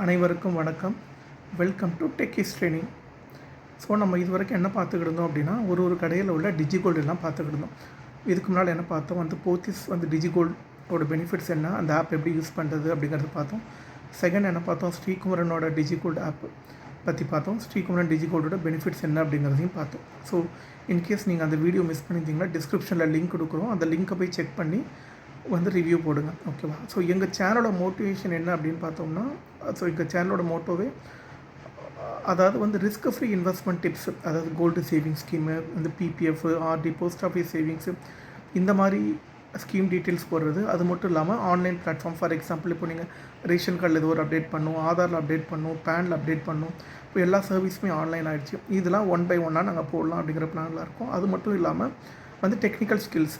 அனைவருக்கும் வணக்கம். Welcome to tech is training. So நம்ம இது வரைக்கும் என்ன பார்த்துக்கிட்டு இருந்தோம் அப்படின்னா, ஒரு கடையில் உள்ள டிஜிகோல்டு எல்லாம் பார்த்துக்கிட்டு இருந்தோம். இதுக்கு முன்னால் என்ன பார்த்தோம், போத்திஸ் டிஜிகோல்டோட பெனிஃபிட்ஸ் என்ன, அந்த ஆப் எப்படி யூஸ் பண்ணுறது அப்படிங்கிறது பார்த்தோம். செகண்ட் என்ன பார்த்தோம், ஸ்ரீகுமரனோட டிஜிகோல்டு ஆப் பற்றி பார்த்தோம். ஸ்ரீகுமரன் டிஜிகோல்டோட பெனிஃபிட்ஸ் என்ன அப்படிங்கிறதையும் பார்த்தோம். ஸோ இன்கேஸ் நீங்கள் அந்த வீடியோ மிஸ் பண்ணியிருந்தீங்கன்னா டிஸ்கிரிப்ஷனில் லிங்க் கொடுக்குறோம், அந்த லிங்க்கை போய் செக் பண்ணி ரிவ்யூ போடுங்க, ஓகேவா? ஸோ எங்கள் சேனலோட மோட்டிவேஷன் என்ன அப்படின்னு பார்த்தோம்னா, எங்கள் சேனலோட மோட்டோவே அதாவது ரிஸ்க் ஃப்ரீ இன்வெஸ்ட்மெண்ட் டிப்ஸ், அதாவது gold saving scheme, PPF, RD, post office savings, இந்த மாதிரி ஸ்கீம் டீட்டெயில்ஸ் போடுறது. அது மட்டும் இல்லாமல் ஆன்லைன் பிளாட்ஃபார்ம், ஃபார் எக்ஸாம்பிள் இப்போ நீங்கள் ரேஷன் கார்டில் ஏதோ ஒரு அப்டேட் பண்ணும், ஆதாரில் அப்டேட் பண்ணும், பேனில் அப்டேட் பண்ணும். இப்போ எல்லா சர்வீஸுமே ஆன்லைன் ஆகிடுச்சு. இதெல்லாம் 1 by 1 நாங்கள் போடலாம் அப்படிங்கிற பிளானில் இருக்கும். அது மட்டும் இல்லாமல் டெக்னிக்கல் ஸ்கில்ஸ்,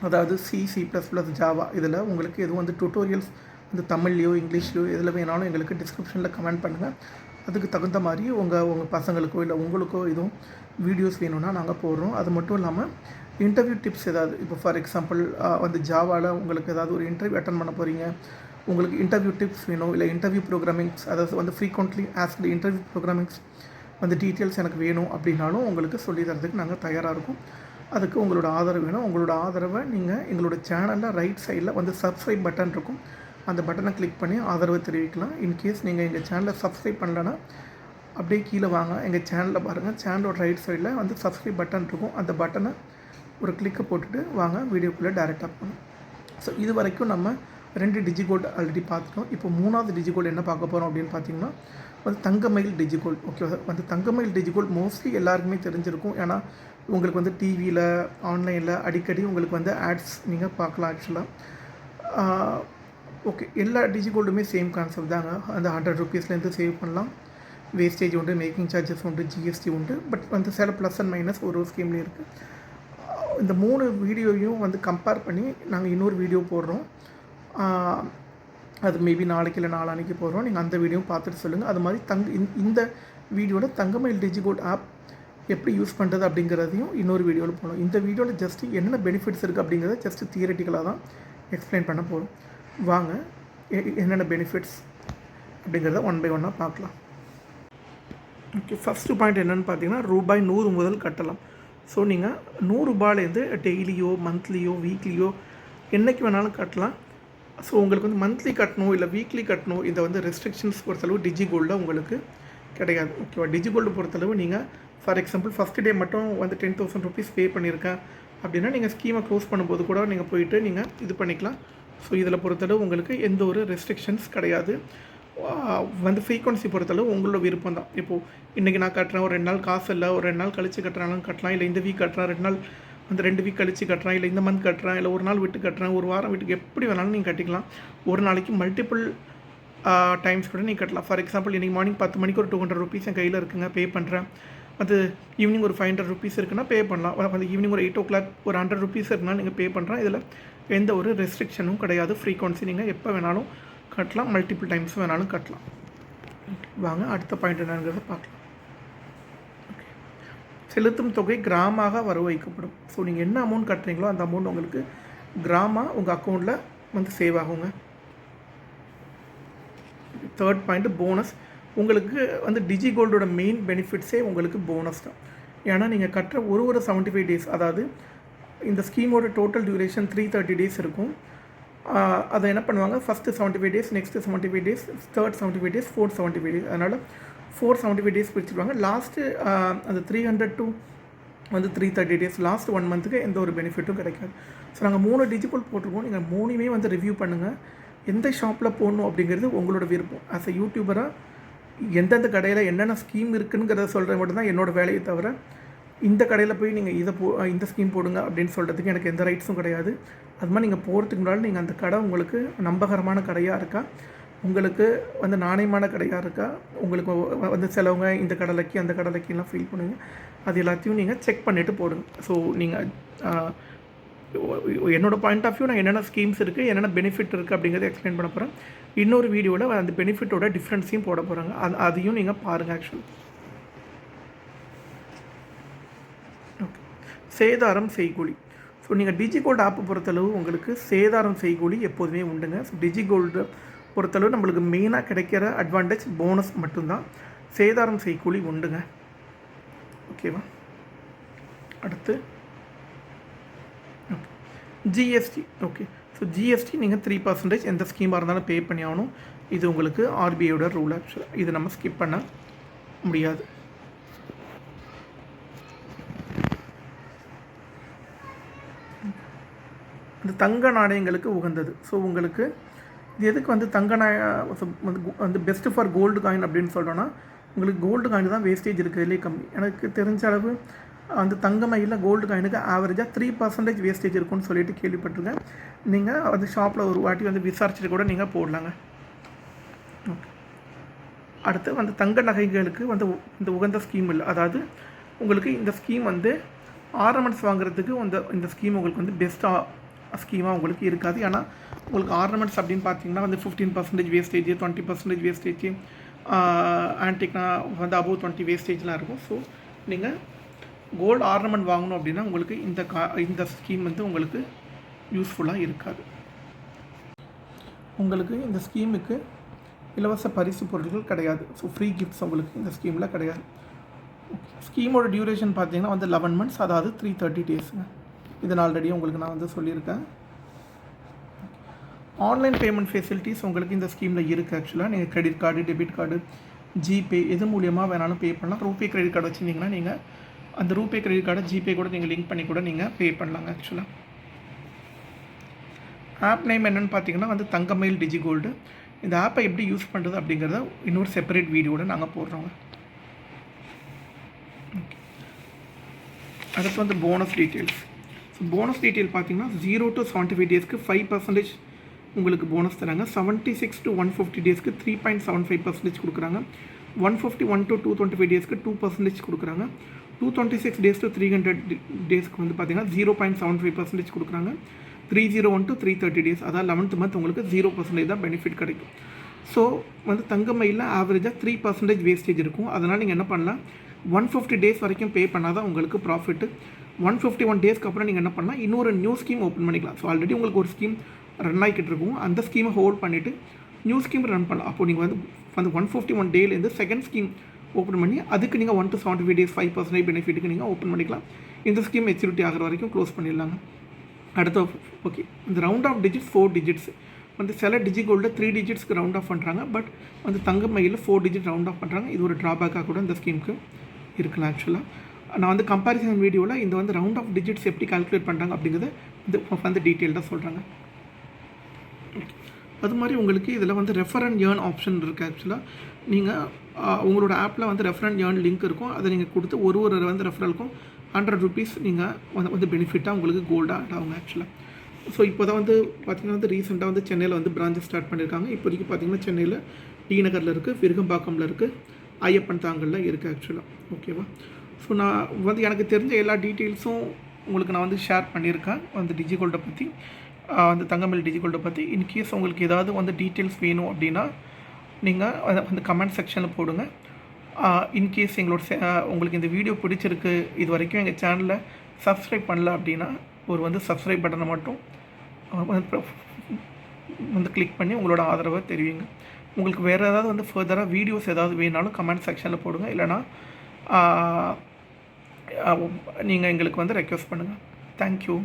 அதாவது C++, ஜாவா, இதில் உங்களுக்கு எதுவும் டுட்டோரியல்ஸ் தமிழ்லையோ இங்கிலீஷ்லையோ எதில் வேணாலும் எங்களுக்கு டிஸ்கிரிப்ஷனில் கமெண்ட் பண்ணுங்கள். அதுக்கு தகுந்த மாதிரி உங்கள் பசங்களுக்கோ இல்லை உங்களுக்கோ எதுவும் வீடியோஸ் வேணும்னா நாங்கள் போடுறோம். அது மட்டும் இல்லாமல் இன்டர்வியூ டிப்ஸ் ஏதாவது, இப்போ ஃபார் எக்ஸாம்பிள் ஜாவாவில் உங்களுக்கு ஏதாவது ஒரு இன்டர்வியூ அட்டன் பண்ண போகிறீங்க, உங்களுக்கு இன்டர்வியூ டிப்ஸ் வேணும், இல்லை இன்டர்வியூ ப்ரோக்ராமிங்ஸ், அதாவது frequently asked interview programmings details எனக்கு வேணும் அப்படின்னாலும் உங்களுக்கு சொல்லி தரதுக்கு நாங்கள் தயாராக இருக்கோம். அதுக்கு உங்களோட ஆதரவு வேணும். உங்களோட ஆதரவை நீங்கள் எங்களோட சேனலில் ரைட் சைடில் சப்ஸ்கிரைப் பட்டன் இருக்கும், அந்த பட்டனை கிளிக் பண்ணி ஆதரவு தெரிவிக்கலாம். இன்கேஸ் நீங்கள் எங்கள் சேனலை சப்ஸ்கிரைப் பண்ணலன்னா அப்படியே கீழே வாங்க, எங்கள் சேனலில் பாருங்கள், சேனலோட ரைட் சைடில் சப்ஸ்கிரைப் பட்டன் இருக்கும், அந்த பட்டனை ஒரு கிளிக்கை போட்டுட்டு வாங்க வீடியோக்குள்ளே டைரெக்டாக போகணும். ஸோ இது வரைக்கும் நம்ம 2 டிஜிகோல்டு ஆல்ரெடி பார்த்துட்டோம். இப்போ 3வது டிஜிகோல்டு என்ன பார்க்க போகிறோம் அப்படின்னு பார்த்தீங்கன்னா, தங்கமயில் டிஜிகோல்டு. ஓகே, தங்கமயில் டிஜிகோல்டு மோஸ்ட்லி எல்லாருக்குமே தெரிஞ்சிருக்கும். ஏன்னா உங்களுக்கு டிவியில், ஆன்லைனில் அடிக்கடி உங்களுக்கு ஆட்ஸ் நீங்கள் பார்க்கலாம். ஆக்சுவலாக ஓகே, எல்லா டிஜிகோல்டுமே சேம் கான்செப்ட் தாங்க. அந்த 100 ரூபீஸ்லேருந்து சேவ் பண்ணலாம். வேஸ்டேஜ் உண்டு, மேக்கிங் சார்ஜஸ் உண்டு, ஜிஎஸ்டி உண்டு. பட் சில ப்ளஸ் அண்ட் மைனஸ் ஒரு ஸ்கீம்லேயும் இருக்குது. இந்த 3 வீடியோவையும் கம்பேர் பண்ணி நாங்கள் இன்னொரு வீடியோ போடுறோம். அது மேபி நாளைக்கு இல்லை நாளான்னைக்கு போடுறோம். நீங்கள் அந்த வீடியோவும் பார்த்துட்டு சொல்லுங்கள். அது மாதிரி இந்த வீடியோவில் தங்கமயில் டிஜிகோல்டு ஆப் எப்படி யூஸ் பண்ணுறது அப்படிங்கிறதையும் இன்னொரு வீடியோவில் போகணும். இந்த வீடியோவில் ஜஸ்ட்டு என்னென்ன பெனிஃபிட்ஸ் இருக்குது அப்படிங்கிறத ஜஸ்ட்டு தியரட்டிக்கலாக தான் எக்ஸ்பிளைன் பண்ண போகிறோம். வாங்க என்னென்ன பெனிஃபிட்ஸ் அப்படிங்கிறத 1 by 1 பார்க்கலாம். ஓகே, ஃபஸ்ட்டு பாயிண்ட் என்னென்னு பார்த்தீங்கன்னா, ரூபாய் 100 முதல் கட்டலாம். ஸோ நீங்கள் 100 ரூபாயிலேருந்து டெய்லியோ, மந்த்லியோ, வீக்லியோ என்றைக்கு வேணாலும் கட்டலாம். ஸோ உங்களுக்கு மந்த்லி கட்டணும் இல்லை வீக்லி கட்டணும், இந்த ரெஸ்ட்ரிக்ஷன்ஸ் பொறுத்தளவு டிஜிகோல்டில் உங்களுக்கு கிடையாது. ஓகேவா? டிஜிகோல்டு பொறுத்தளவு நீங்கள் ஃபார் எக்ஸாம்பிள் ஃபஸ்ட்டு டே மட்டும் 10,000 ரூபீஸ் பே பண்ணியிருக்கேன் அப்படின்னா நீங்கள் ஸ்கீமை க்ளோஸ் பண்ணும்போது கூட நீங்கள் போயிட்டு நீங்கள் இது பண்ணிக்கலாம். ஸோ இதில் பொறுத்தளவு உங்களுக்கு எந்த ஒரு ரெஸ்ட்ரிக்ஷன்ஸ் கிடையாது. ஃப்ரீக்வன்சி பொறுத்தளவு உங்களோட விருப்பம் தான். இப்போது இன்றைக்கி நான் கட்டுறேன், ஒரு 2 நாள் காசு இல்லை, ஒரு 2 நாள் கழித்து கட்டுறாலும் கட்டலாம், இல்லை இந்த வீக் கட்டுறேன், 2 நாள் 2 வீக் கழித்து கட்டுறேன், இல்லை இந்த மந்த் கட்டுறேன், இல்லை ஒரு நாள் விட்டு கட்டுறேன், ஒரு வாரம் வீட்டுக்கு, எப்படி வேணாலும் நீங்கள் கட்டிக்கலாம். ஒரு நாளைக்கு மல்டிபிள் டைம்ஸ் கூட நீங்கள் கட்டலாம். ஃபார் எக்ஸாம்பிள் இன்றைக்கி மார்னிங் 10 மணிக்கு ஒரு 200 ரூபீஸ் என் கையில் இருக்குங்க, பே பண்ணுறேன். ஈவினிங் ஒரு 500 ரூபீஸ் இருக்குன்னா பே பண்ணலாம். ஈவினிங் ஒரு 8 o'clock ஒரு 100 ரூபீஸ் இருக்குன்னா நீங்கள் பே பண்ணுறேன். இதில் எந்த ஒரு ரெஸ்ட்ரிக்ஷனும் கிடையாது. ஃப்ரீக்வன்சி நீங்கள் எப்போ வேணாலும் கட்டலாம், மல்டிபிள் டைம்ஸ் வேணாலும் கட்டலாம். வாங்க அடுத்த பாயிண்ட் என்னங்கிறத பார்க்கலாம். ஓகே, செலுத்தும் தொகை கிராமாக வரவு வைக்கப்படும். ஸோ நீங்கள் என்ன அமௌண்ட் கட்டுறீங்களோ அந்த அமௌண்ட் உங்களுக்கு கிராமாக உங்கள் அக்கௌண்ட்டில் சேவ் ஆகுங்க. Third point bonus. உங்களுக்கு டிஜிகோல்டோட மெயின் பெனிஃபிட்ஸே உங்களுக்கு போனஸ் தான். ஏன்னா நீங்கள் கட்டுற ஒரு 75 டேஸ், அதாவது இந்த ஸ்கீமோட டோட்டல் டியூரேஷன் 330 டேஸ் இருக்கும். அதை என்ன பண்ணுவாங்க, first 75 days, next 75 days, third 75 days, fourth 75 days. அதனால் 475 டேஸ் பிரிச்சுருவாங்க. லாஸ்ட்டு அந்த 300 to 330 டேஸ், லாஸ்ட் 1 மந்த்துக்கு எந்த ஒரு பெனிஃபிட்டும் கிடைக்காது. ஸோ நாங்கள் 3 டிஜிகோல்ட் போட்டிருக்கோம். நீங்கள் 3மே ரிவ்யூ பண்ணுங்கள். எந்த ஷாப்பில் போடணும் அப்படிங்கிறது உங்களோட விருப்பம். ஆஸ் அ யூடியூபராக எந்தெந்த கடையில் என்னென்ன ஸ்கீம் இருக்குங்கிறத சொல்கிறது மட்டும் தான் என்னோடய வேலையை தவிர, இந்த கடையில் போய் நீங்கள் இந்த ஸ்கீம் போடுங்க அப்படின்னு சொல்கிறதுக்கு எனக்கு எந்த ரைட்ஸும் கிடையாது. அது மாதிரி நீங்கள் போகிறதுக்கு முன்னாடி நீங்கள் அந்த கடை உங்களுக்கு நம்பகரமான கடையாக இருக்கா, உங்களுக்கு நாணயமான கடையாக இருக்கா, உங்களுக்கு சிலவங்க இந்த கடலைக்கு அந்த கடலைக்கெல்லாம் ஃபீல் பண்ணுவீங்க, அது எல்லாத்தையும் நீங்கள் செக் பண்ணிவிட்டு போடுங்க. ஸோ நீங்கள் என்னோடய பாயிண்ட் ஆஃப் வியூ நான் என்னென்ன ஸ்கீம்ஸ் இருக்குது, என்னென்ன பெனிஃபிட் இருக்குது அப்படிங்கிறத எக்ஸ்பிளைன் பண்ண போகிறேன். இன்னொரு வீடியோவில் அந்த பெனிஃபிட்டோட டிஃப்ரென்ஸையும் போட போகிறாங்க. அதையும் நீங்கள் பாருங்கள். ஆக்சுவலி ஓகே, சேதாரம் செய்கூலி. ஸோ நீங்கள் டிஜிகோல்டு ஆப்பை பொறுத்தளவு உங்களுக்கு சேதாரம் செய்கூலி எப்போதுமே உண்டுங்க. ஸோ டிஜிகோல்டு பொறுத்தளவு நம்மளுக்கு மெயினாக கிடைக்கிற அட்வான்டேஜ் போனஸ் மட்டும்தான். சேதாரம் செய்கூலி உண்டுங்க. ஓகேவா? அடுத்து okay, GST. Okay, so GST நீங்கள் 3% எந்த ஸ்கீமாக இருந்தாலும் பே பண்ணி ஆகணும். இது உங்களுக்கு ஆர்பிஐயோட ரூல். ஆக்சுவலாக இது நம்ம ஸ்கிப் பண்ண முடியாது. இந்த தங்க நாணயங்களுக்கு உகந்தது. ஸோ உங்களுக்கு இது எதுக்கு வந்து தங்க வந்து பெஸ்ட்டு ஃபார் கோல்டு காயின் அப்படின்னு சொல்கிறோன்னா, உங்களுக்கு கோல்டு காயின் தான் வேஸ்டேஜ் இருக்கிறதுலே கம்மி. எனக்கு தெரிஞ்ச அளவு அந்த தங்கமயில் கோல்டு காயினுக்கு ஆவரேஜாக 3% வேஸ்டேஜ் இருக்கும்னு சொல்லிட்டு கேள்விப்பட்டிருக்கேன். நீங்கள் வந்து ஷாப்பில் ஒரு வாட்டி வந்து விசாரிச்சுட்டு கூட நீங்கள் போடலாங்க. ஓகே, அடுத்து வந்து தங்க நகைகளுக்கு வந்து இந்த உகந்த ஸ்கீம் இல்லை. அதாவது உங்களுக்கு இந்த ஸ்கீம் வந்து ஆர்னமெண்ட்ஸ் வாங்குறதுக்கு இந்த ஸ்கீம் உங்களுக்கு வந்து பெஸ்ட்டாக ஸ்கீமாக உங்களுக்கு இருக்காது. ஏன்னா உங்களுக்கு ஆர்னமெண்ட்ஸ் அப்படின்னு பார்த்தீங்கன்னா வந்து 15% வேஸ்டேஜ், 20% வேஸ்டேஜ், ஆன்டிக்னா வந்து அபோவ் 20 வேஸ்டேஜ்லாம் இருக்கும். ஸோ நீங்கள் கோல்டு ஆர்னமெண்ட் வாங்கணும் அப்படின்னா உங்களுக்கு இந்த ஸ்கீம் வந்து உங்களுக்கு யூஸ்ஃபுல்லாக இருக்காது. உங்களுக்கு இந்த ஸ்கீமுக்கு இலவச பரிசு பொருட்கள் கிடையாது. ஸோ ஃப்ரீ கிஃப்ட்ஸ் உங்களுக்கு இந்த ஸ்கீமில் கிடையாது. ஸ்கீமோட டியூரேஷன் பார்த்தீங்கன்னா வந்து 11 months, அதாவது 330 daysங்க. இது ஆல்ரெடி உங்களுக்கு நான் வந்து சொல்லியிருக்கேன். ஆன்லைன் பேமெண்ட் ஃபெசிலிட்டிஸ் உங்களுக்கு இந்த ஸ்கீமில் இருக்குது. ஆக்சுவலாக நீங்கள் credit card, debit card, GPay எது மூலியமாக வேணாலும் பே பண்ணலாம். ரூபே கிரெடிட் கார்டு வச்சுருந்தீங்கன்னா நீங்கள் அந்த ரூபே கிரெடிட் கார்டை ஜிபே கூட நீங்கள் லிங்க் பண்ணி கூட நீங்கள் பே பண்ணலாங்க. ஆக்சுவலாக ஆப் நேம் என்னென்னு பார்த்தீங்கன்னா வந்து தங்கமயில் டிஜிகோல்டு. இந்த ஆப்பை எப்படி யூஸ் பண்ணுறது அப்படிங்கிறத இன்னொரு செப்பரேட் வீடியோட நாங்கள் போடுறோங்க. அடுத்து வந்து bonus details. So bonus detail பார்த்தீங்கன்னா 0 to 75 daysக்கு 5% உங்களுக்கு போனஸ் தராங்க. 76 to 150 daysக்கு 3.75% கொடுக்குறாங்க. 151 to 225 daysக்கு 2% கொடுக்குறாங்க. 226 days to 300 daysக்கு வந்து பார்த்தீங்கன்னா 0.75% கொடுக்குறாங்க. 301 to 330 days, அதாவது 11th month உங்களுக்கு 0% தான் பெனிஃபிட் கிடைக்கும். ஸோ வந்து தங்கமயிலில் ஆவரேஜாக 3% வேஸ்டேஜ் இருக்கும். அதனால் நீங்கள் என்ன பண்ணலாம், 150 days வரைக்கும் பே பண்ணால் தான் உங்களுக்கு ப்ராஃபிட்டு. 151 daysக்கு அப்புறம் நீங்கள் என்ன பண்ணலாம், இன்னொரு நியூ ஸ்கீம் ஓப்பன் பண்ணிக்கலாம். ஸோ ஆல்ரெடி உங்களுக்கு ஒரு ஸ்கீம் ரன் ஆகிக்கிட்டு இருக்கும், அந்த ஸ்கீமை ஹோல்ட் பண்ணிவிட்டு நியூ ஸ்கீம் ரன் பண்ணலாம். அப்போ நீங்கள் வந்து 151 டேலேருந்து செகண்ட் ஸ்கீம் ஓப்பன் பண்ணி அதுக்கு நீங்கள் 1 to 75 days 5% பெனிஃபிட்டுக்கு நீங்கள் ஓப்பன் பண்ணிக்கலாம். இந்த ஸ்கீம் மெச்சூரிட்டி ஆகிற வரைக்கும் க்ளோஸ் பண்ணிடலாங்க. அடுத்த ஓகே, இந்த ரவுண்ட் ஆஃப் டிஜிட்ஸ் 4 digits வந்து சில டிஜிகோல்டு 3 digitsக்கு ரவுண்ட் ஆஃப் பண்ணுறாங்க. பட் வந்து தங்கமயிலில் 4 digit ரவுண்ட் ஆஃப் பண்ணுறாங்க. இது ஒரு ட்ராபேக்காக கூட இந்த ஸ்கீமுக்கு இருக்கலாம். ஆக்சுவலாக நான் வந்து கம்பேரிசன் வீடியோவில் இந்த வந்து ரவுண்ட் ஆஃப் டிஜிட்ஸ் எப்படி கால்குலேட் பண்ணுறாங்க அப்படிங்கிறத இந்த வந்து டீட்டெயில்டாக சொல்கிறாங்க. அது மாதிரி உங்களுக்கு இதில் வந்து ரெஃபர் அண்ட் ஏர்ன் ஆப்ஷன் இருக்குது. ஆக்சுவலாக நீங்கள் உங்களோட ஆப்பில் வந்து ரெஃபர் அண்ட் ஏர்ன் லிங்க் இருக்கும். அதை நீங்கள் கொடுத்து ஒரு வந்து ரெஃபரலுக்கும் 100 rupees நீங்கள் வந்து பெனிஃபிட்டாக உங்களுக்கு கோல்டாக ஆட் ஆகுங்க. ஆக்சுவலாக ஸோ இப்போ தான் வந்து பார்த்திங்கன்னா வந்து ரீசெண்டாக வந்து சென்னையில் வந்து பிரான்ச்சஸ் ஸ்டார்ட் பண்ணியிருக்காங்க. இப்போதைக்கு பார்த்திங்கன்னா சென்னையில் டி நகரில் இருக்குது, விருகம்பாக்கமில் இருக்குது, ஐயப்பன் தாங்கலில் இருக்குது. ஆக்சுவலாக ஓகேவா. ஸோ நான் வந்து எனக்கு தெரிஞ்ச எல்லா டீட்டெயில்ஸும் உங்களுக்கு நான் வந்து ஷேர் பண்ணியிருக்கேன் வந்து டிஜிகோல்டை பற்றி, வந்து தங்கமயில் டிஜிகோல்டை பற்றி. இன்கேஸ் உங்களுக்கு ஏதாவது வந்து டீட்டெயில்ஸ் வேணும் அப்படின்னா நீங்கள் வந்து கமெண்ட் செக்ஷனில் போடுங்க. இன்கேஸ் உங்களுக்கு இந்த வீடியோ பிடிச்சிருக்கு, இது வரைக்கும் எங்கள் சேனலை சப்ஸ்கிரைப் பண்ணல அப்படின்னா ஒரு வந்து சப்ஸ்கிரைப் பட்டனை மட்டும் வந்து கிளிக் பண்ணி உங்களோட ஆதரவை தெரிவிங்க. உங்களுக்கு வேறு ஏதாவது வந்து ஃபர்தராக வீடியோஸ் ஏதாவது வேணாலும் கமெண்ட் செக்ஷனில் போடுங்க. இல்லைனா நீங்கள் எங்களுக்கு வந்து ரெக்வெஸ்ட் பண்ணுங்கள். தேங்க்யூ.